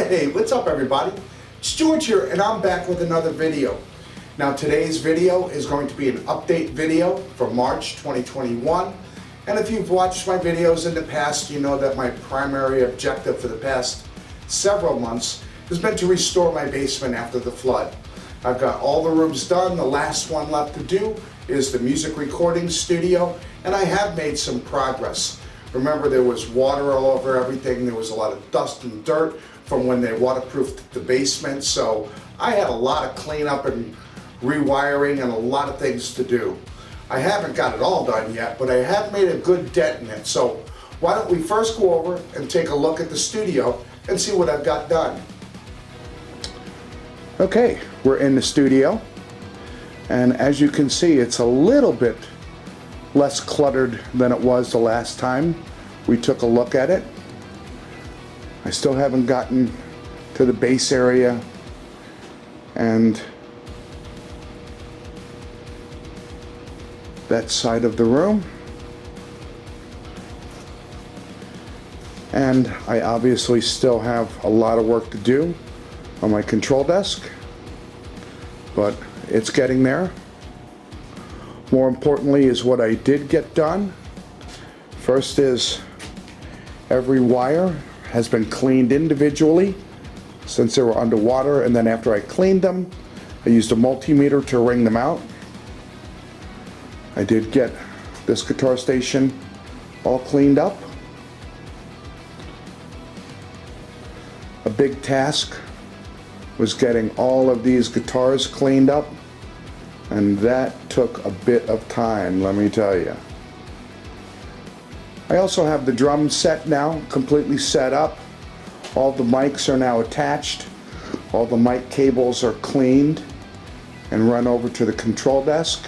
Hey, what's up everybody? It's George here and I'm back with another video. Now today's video is going to be an update video for March 2021. And if you've watched my videos in the past, you know that my primary objective for the past several months has been to restore my basement after the flood. I've got all the rooms done. The last one left to do is the music recording studio, and I have made some progress. Remember, there was water all over everything. There was a lot of dust and dirt from when they waterproofed the basement. So I had a lot of cleanup and rewiring and a lot of things to do. I haven't got it all done yet, but I have made a good dent in it. So why don't we first go over and take a look at the studio and see what I've got done. Okay, we're in the studio. And as you can see, it's a little bit less cluttered than it was the last time we took a look at it. I still haven't gotten to the base area and that side of the room. And I obviously still have a lot of work to do on my control desk, but it's getting there. More importantly is what I did get done. First is every wire has been cleaned individually since they were underwater, and then after I cleaned them, I used a multimeter to wring them out. I did get this guitar station all cleaned up. A big task was getting all of these guitars cleaned up, and that took a bit of time, let me tell you. I also have the drum set now completely set up. All the mics are now attached. All the mic cables are cleaned and run over to the control desk.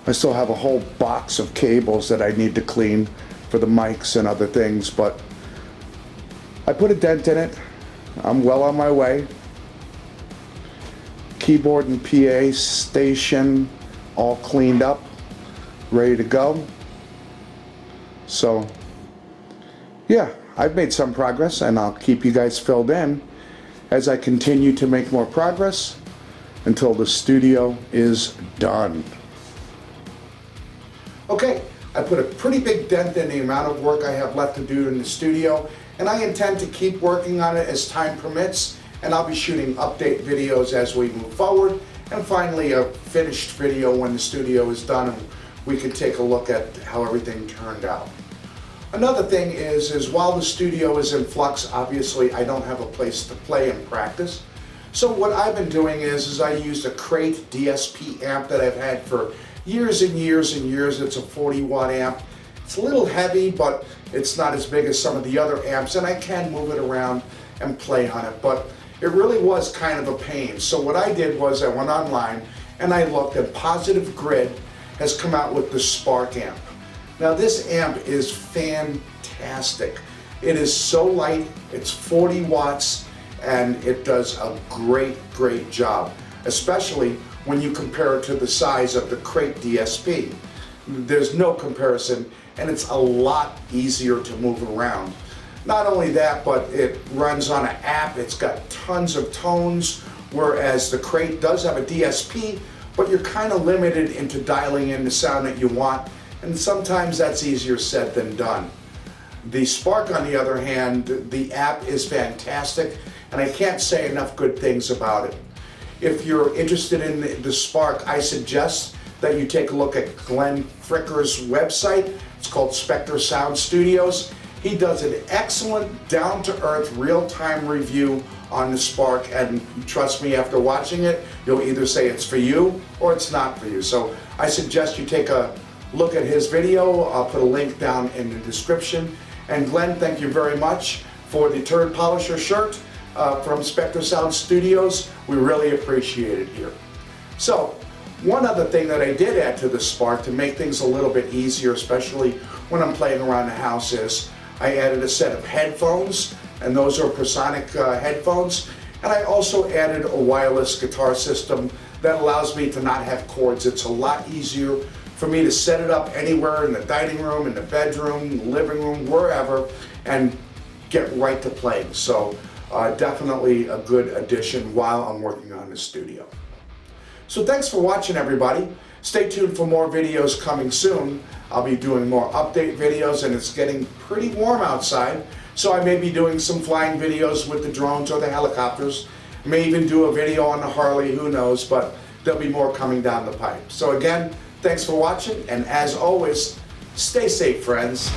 I still have a whole box of cables that I need to clean for the mics and other things, but I put a dent in it. I'm well on my way. Keyboard and PA station all cleaned up, ready to go. So yeah, I've made some progress, and I'll keep you guys filled in as I continue to make more progress until the studio is done. Okay, I put a pretty big dent in the amount of work I have left to do in the studio, and I intend to keep working on it as time permits, and I'll be shooting update videos as we move forward, and finally a finished video when the studio is done and we can take a look at how everything turned out. Another thing is while the studio is in flux, obviously I don't have a place to play and practice. So what I've been doing is I used a Crate DSP amp that I've had for years and years and years. It's a 40-watt amp. It's a little heavy, but it's not as big as some of the other amps, and I can move it around and play on it, but it really was kind of a pain. So what I did was I went online and I looked, and Positive Grid has come out with the Spark amp. Now this amp is fantastic. It is so light, it's 40 watts, and it does a great job, especially when you compare it to the size of the Crate DSP. There's no comparison, and it's a lot easier to move around. Not only that, but it runs on an app. It's got tons of tones, whereas the Crate does have a DSP, but you're kind of limited into dialing in the sound that you want, and sometimes that's easier said than done. The Spark, on the other hand, the app is fantastic, and I can't say enough good things about it. If you're interested in the Spark, I suggest that you take a look at Glenn Fricker's website. It's called Spectre Sound Studios. He does an excellent, down-to-earth, real-time review on the Spark, and trust me, after watching it, you'll either say it's for you or it's not for you. So I suggest you take a look at his video. I'll put a link down in the description. And Glenn, thank you very much for the Turd Polisher shirt from Spectre Sound Studios. We really appreciate it here. So, one other thing that I did add to the Spark to make things a little bit easier, especially when I'm playing around the house, is I added a set of headphones, and those are Personic headphones. And I also added a wireless guitar system that allows me to not have cords. It's a lot easier for me to set it up anywhere in the dining room, in the bedroom, the living room, wherever, and get right to playing. So definitely a good addition while I'm working on the studio. So thanks for watching, everybody. Stay tuned for more videos coming soon. I'll be doing more update videos, and it's getting pretty warm outside, so I may be doing some flying videos with the drones or the helicopters. May even do a video on the Harley, who knows, but there'll be more coming down the pipe. So again, thanks for watching, and as always, stay safe, friends.